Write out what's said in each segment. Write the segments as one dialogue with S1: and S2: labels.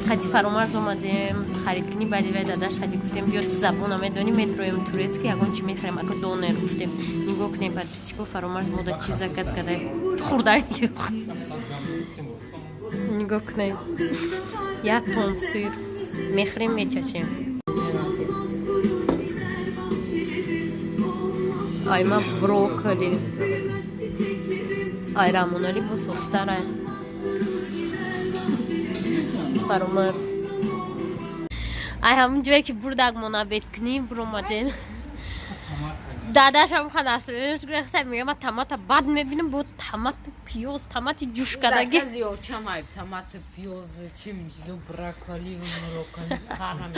S1: خاطی فرامرز اومدیم خرید کنی بعدی و داداش خاطی گفتیم بیا تو زبون میدونی مترویم تورецکی یگان چی میخریم اگه دونر گفتیم نگاه کنیم بعد پیسیکو فرامرز مودا چیزا کس کده خورده نگاه کنیم یک تون سیر میخریم میچشیم آی ما بروکلی آی رامونالی با سوختره فرامرز ای همون جایی که بردگ منابت کنیم برومدیم داداش هم خواهد اصلیش گرفته میگه من تمات بد میبینم بود تمات پیوز تمات جوش کدگی
S2: زکازی او چمای تمات پیوز چیم چیزو براکالی و مروکالی خرم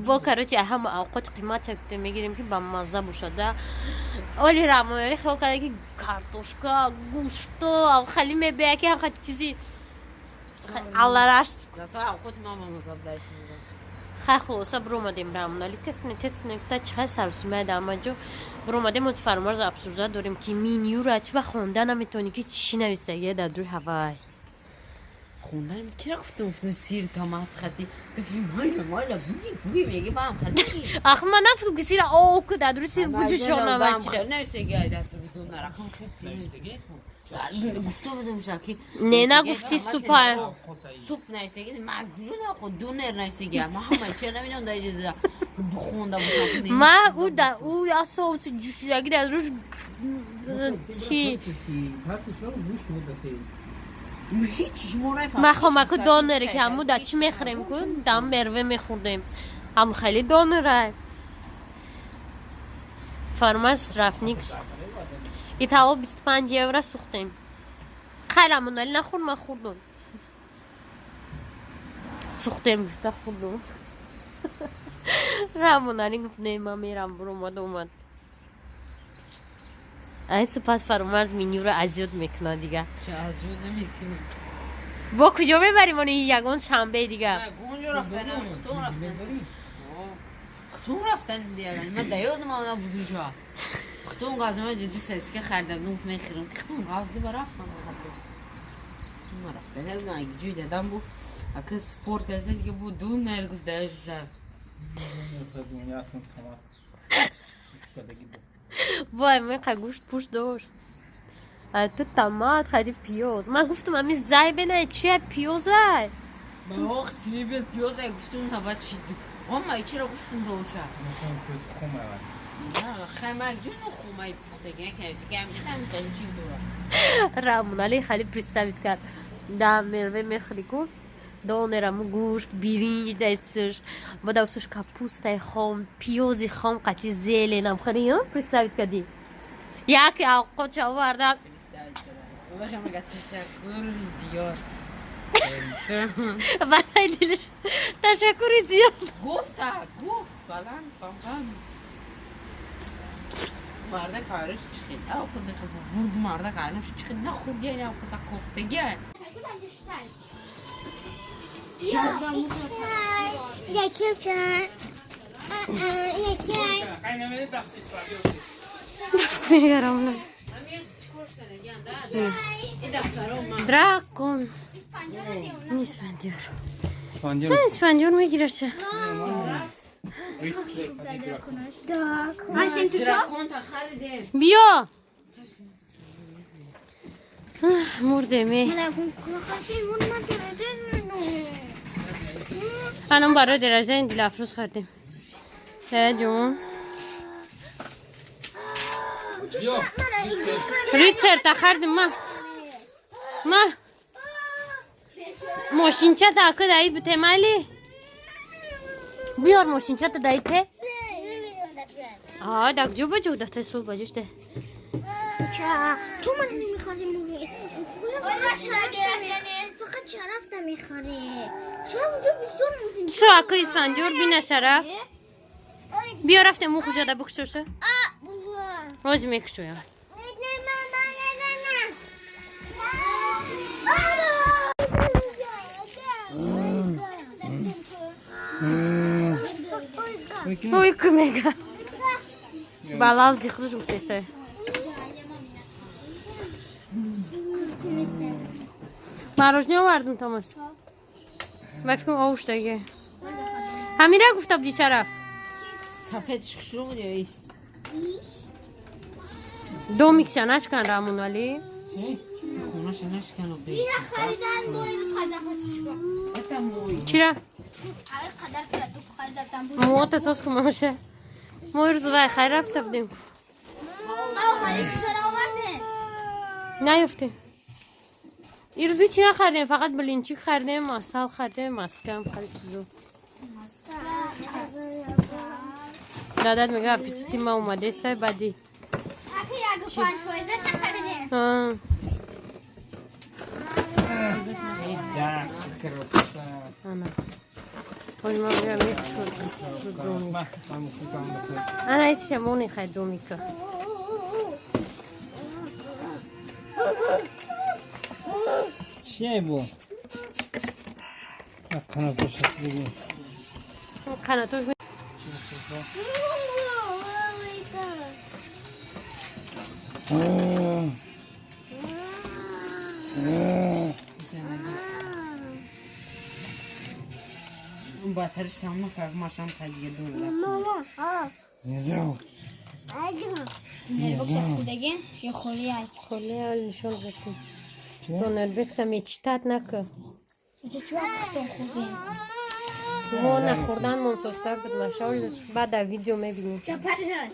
S1: با کروچی هم اوقات قیمت چکتو میگیریم که با مزه بوشده ولی رامونالی خیلی کده که کارتوشکا گوشتو او خیلی میبیه که هم خیلی چیزی الله راست
S2: تا اوقات ما مزه داشت میگم
S1: خیلی خوصا برومدیم رامونالی تست نکته چه سرسومه دامه جو برومدیم از فرامرز ابسورزا داریم که مینیو را چه بخونده نمیتونی که چی نویسه یه در روی هوای
S2: خوندن کی را گفتم سیر تمات خطی تو فیلم مالا بوگی میگه با هم خطی
S1: آخه من نفسو که سیر آو که در روی سیر بوجو شونه بچه
S2: نوشته گه در روی دو نرکم گفته بودم شاکی
S1: نه نگفتی سوپر
S2: سوپ نوشته گه مگرون خود دونر نوشته گه ما همه چه نمیدونم در جده بخونده بودم
S1: ما او اصلا او جوشیدگی در روش چی
S2: هیچ مورد
S1: ما خمکو دانره که همو در چی میخوریم کن دم مروه میخوردیم هم خیلی دانره فرامرز رفنیکس ای تاو 25 یورو سوختیم خیلی رامونالی نخورد ما خوردم سوختیم گفته خوردم رامونالی گفت نه من میرم برو اومد این سپس فرامرز مینیو رو ازیاد میکنه دیگه
S2: چه ازیاد نمیکنه
S1: با کجا میبریم اونی یگان شنبه دیگه
S2: گونجا رفتن خطون رفتن دیگه من دیادم آنها بودوشا خطون غازی من جدی سسکه خردم نوف میخیرم خطون غازی با رفتن ما رفتن نه اگه جوی دادم بود اگه سپورت هسته دیگه بود دون نرگوز دایی بزد
S1: وای من گوشت پوش دور تو تمات خیلی پیوز من گفتم امی زای بینه چیه پیوزه
S2: من وقت میبین پیوزه گفتم تا چی اما ایچی را گفتم دوچه نه خیمه جون خومه پختگی نکنه چی گم شدم خیلی چی دوره
S1: رامونالی خیلی پریستوید کرد دا مروه میخوری کن دانرمو گوشت بیرینج دستش با دوستش کپوستای خام پیوزی خام قطی زیلینم خیلی هم پریستوید کردی یکی اوقات چه آوردم
S2: بخیر مگه تشکر زیاد
S1: بسای دلش تشکری زیاد
S2: گفت بلند فهم مرده کارش چخید او خود برد مرده کارش چخید نخورد یعنی او خود کفتگی
S3: یکی چند یکی
S1: دفت میگرم دراکون اسفندیور میگیره چه بیا مرده می خانم برای درجه این دیل افروز خردیم جون ریتر تا خردیم ما ماشینچه تا که دایی بته مالی بیار ماشینچه تا دایی ته دک جو بجو دسته سو بجوشته
S3: تو من نمیخوری موری فقط شرف نمیخوری
S1: شو اکو اسفنجور بینه شرف بیا رفته مو کجا ده بکشوشه روز میکشو یا اوی کمیگه بالاو زیخروش گفته سه مروجنی آوردم تماس فکر کنم آوش دیگه همین را گفتم دی چرا
S2: سفید شخشو بودی ایش
S1: دو میکشنش کن رامون ولی
S2: خونش نشکنه بی
S3: اینا خریدن دو روز خریدن
S1: چی را؟
S3: قدر خریدم
S1: موات اساس کنم باشه ما روز وای خیر رفته بودیم
S3: خرید چیزا رو آورده
S1: نیفته این روزی چی نخریدیم فقط بلینچی خریدیم ماستال خریدیم ماسکم خرید چیزو دادت میگه پیچی ما اومده استای بعدی
S3: اگه 5 فایزه چه خریدیم
S1: ها انا خوش ما بگم یک شد دومی انا ایسی شمونی خواهد دومی که
S4: چیه بو؟ کناتوش بگی
S1: کناتوش می
S2: اون باترش تمام کرد ماشام خیلی دور
S3: ماما
S4: نیزو
S3: نربک خودگی یا خوری های
S1: خلی اول نشون بکن تو نربکس هم ایچتت نکن
S3: چه چوه کفتون خوبی
S1: ما نخوردن منصوصتر بود مشاول بعد در ویدیو میبینیم
S3: چه پشن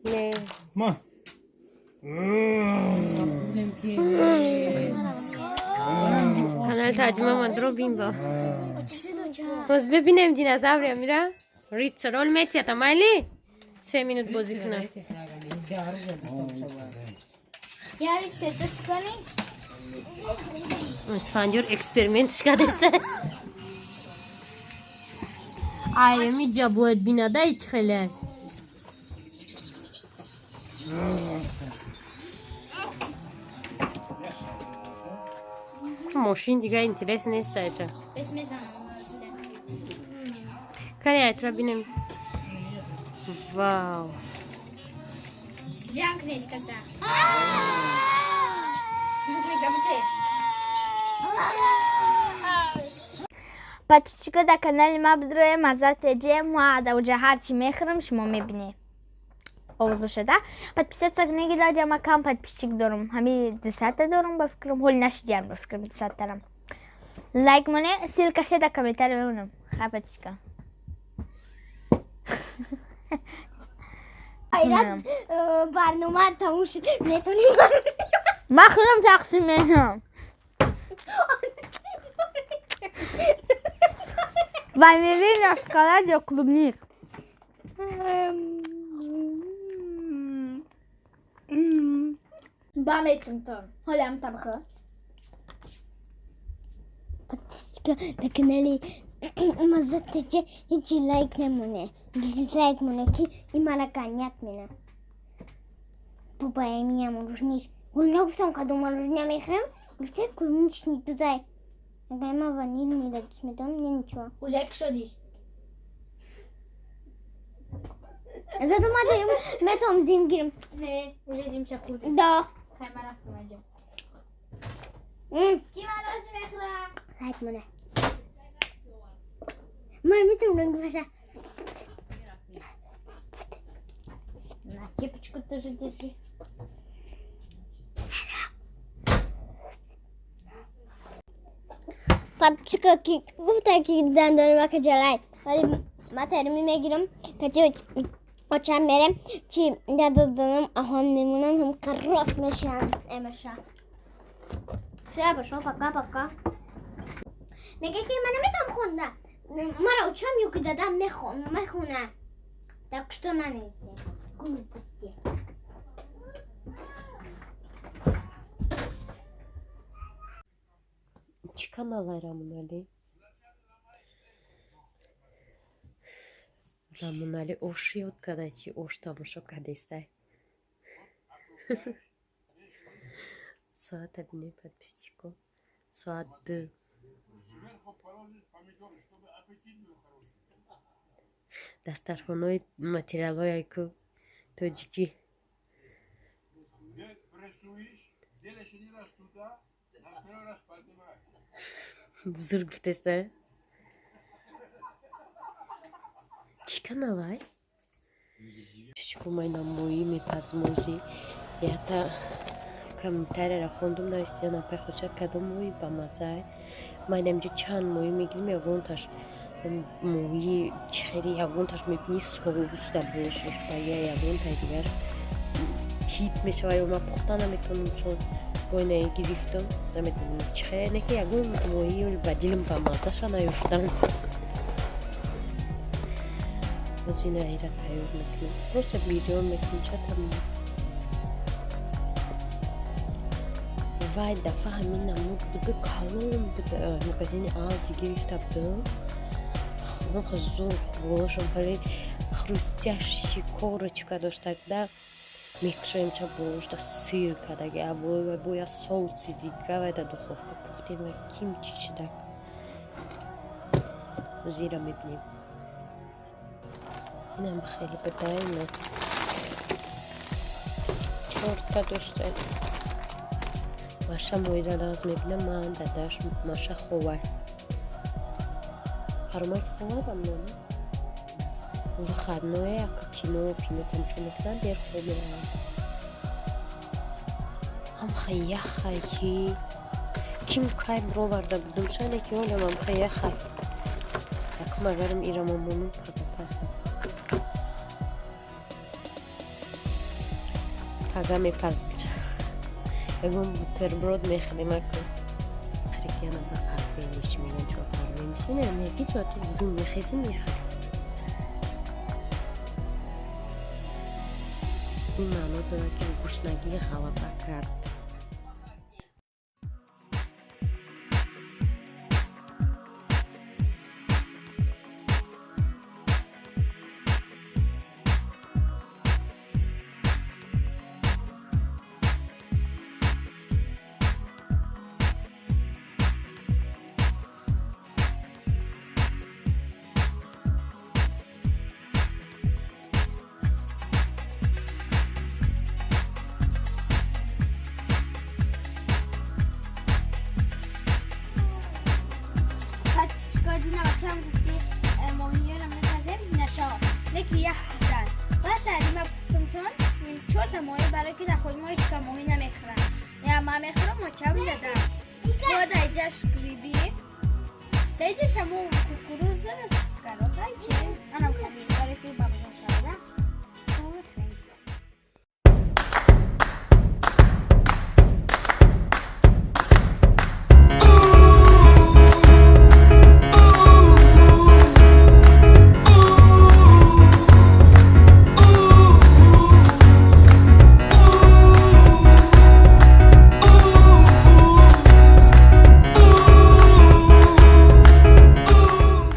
S1: نه
S4: ما
S1: کانال تاجمه من درو بیم با
S3: چه دو چه
S1: باز ببینیم دینازور یا میره ریت رول میتیه تا مایلی 3 مینوت بازی کنه
S3: یاری سه دوست کنی
S1: اسفندیار اکسپریمنتش کردسته آیمی جا باید بیناده ایچ خیلی ماشین دیگه اینترس نیست ایچه
S3: بس میزنم
S1: کاری ایترا بینیم واو
S3: جنگ نید کسا Подписчика на канале Мабдроя Мазат Джема да уже харчи мехрам шумо мебинед. Овзу шуда. Подписаться книги да жама кам подписчик дорум. Ҳами 10 та дорум ба фикрам. Ҳол нашидям ба фикрам 10 тарам. Лайк моне, ссылка шеда комментарий меунам. Хапачка. Айрат барнома тамом шуд. Метоним. Махрам тақсим мекунам. Ванилина, шоколад, клубник. Бамечим то. Холям табхы. Подписчика на канале Мазат Джема hiç like nemune. Дизлайк муне ки имана канят мене. Пупа я мужниш. Гулно гуфтам кадом мужня мехрем. Гуфте клубничный тудай. Гайма ванильный да сметан мне ничего. Уже кшодиш. Зато мадам метом дим гирм. Не, уже дим шакур. Да. Хайма рафтам аджам. Ки марош мехра. Сайт муне. Мар метом ранг ваша. На кепочку тоже держи. Подписчика گفته که دندان که جلای ولی ما ترمی میگیرم که چی بچم میرم چی دندانم آهان میمونن هم کراس میشن امشا شاید باشم پکا میگه که من نمیتونم خوندم مرا چم یو که دادم میخونم так что нанеси глупости
S1: Чи канал Рамунали? Рамунали ошиот когда чи ош тамошо кадестай. Соат обне подписчику. Соат 2. Дастархонои материалои ку тоҷикӣ. Зур гуфтеста? Chicken alay. Шикумайна мои мепазмози. Ята комментария хондум навистена пехочат кадом мои бамазай. Майнамҷи чанд мои мегирим ягонташ мои чихери ягонташ мебини соуста бош рехта я ягонтай дигар тит мешава ё ма пухта наметонам чун бойнае гирифтам наметонам чихере неки ягон мои ба дилам ба мазаша наёфтам зинаира тайёр мекунам просто биҷон мекунам чатам вай дафъа ҳамин намуд буда калон буда магазини алди гирифта будам хонха зур хӯшам паред хрустящий корочка дошта да мекушоем ча бошта сир кадаги авой боя соуси дига вай да духовка пухтем ва кимчи чидак зира мебинем инам хеле бадаина чорта дошта маша моира нағз мебинам ман дадаш маша ховай фармайс ховарам нона выходное яка кино пино там чо мекунам дер хоб меравам амха яхай ким кай броварда будум шанеки олам амха яхай якум агарам ирамамонум пагапасам пага мепаз бича ягон бутерброд мехӯрем акун харикиана ба қаҳве меши меган чо қаҳве мисина неки чо ту будум мехези мехӯрем ин маъно дорад ки гушнагӣ ғалаба кард
S3: گادینا چند گفتی ماهی رو می‌خوازیم نشا نکی یخ بودن و سری ما بکنشون چهار تا ماهی برای که در خود ماهی که ماهی نمیخورن یا ما میخورم ما چم دادم با دایجاش گریبی دایجاش همون کوکروز داره گروه که انم خیلی برای که بابزن شده